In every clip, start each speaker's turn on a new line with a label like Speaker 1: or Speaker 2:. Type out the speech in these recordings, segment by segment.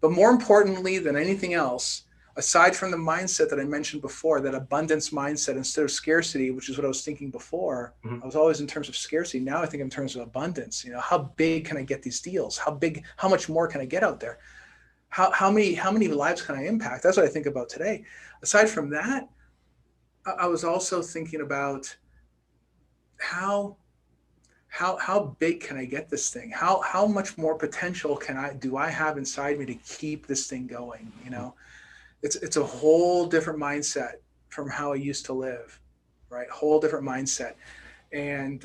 Speaker 1: But more importantly than anything else, aside from the mindset that I mentioned before, that abundance mindset instead of scarcity, which is what I was thinking before, I was always in terms of scarcity. Now I think in terms of abundance. You know, how big can I get these deals? How much more can I get out there? How many lives can I impact? That's what I think about today. Aside from that, I was also thinking about how big can I get this thing? How much more potential do I have inside me to keep this thing going? You know, it's a whole different mindset from how I used to live, right? Whole different mindset, and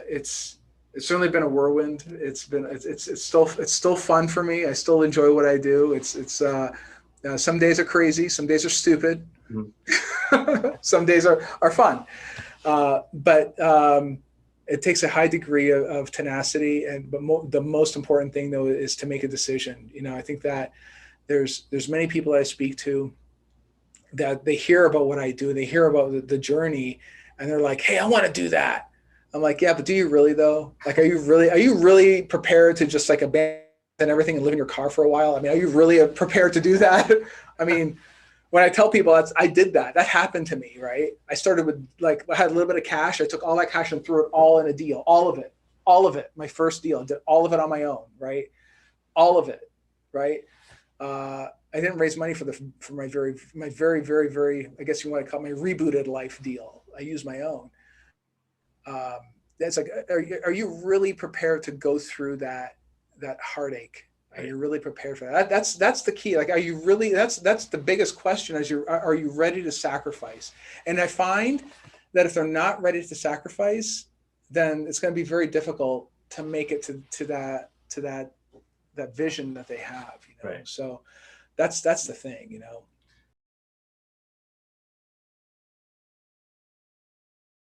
Speaker 1: it's certainly been a whirlwind. It's still fun for me. I still enjoy what I do. Some days are crazy, some days are stupid, some days are fun, but it takes a high degree of tenacity, but the most important thing though is to make a decision. You know, I think that there's many people that I speak to that they hear about what I do, they hear about the journey, and they're like, "Hey, I want to do that." I'm like, "Yeah, but do you really though? Like, are you really prepared to just like abandon everything and live in your car for a while? I mean, are you really prepared to do that?" I mean, when I tell people I did that happened to me, right? I started with like, I had a little bit of cash. I took all that cash and threw it all in a deal, all of it. My first deal, did all of it on my own, right? All of it, right? I didn't raise money for my very, very, I guess you want to call it my rebooted life deal. I used my own. That's like, are you really prepared to go through that heartache? Are you really prepared for that? That's the key. Like, are you really? That's the biggest question. Are you ready to sacrifice? And I find that if they're not ready to sacrifice, then it's going to be very difficult to make it to that vision that they have. You know,
Speaker 2: right.
Speaker 1: So that's the thing. You know.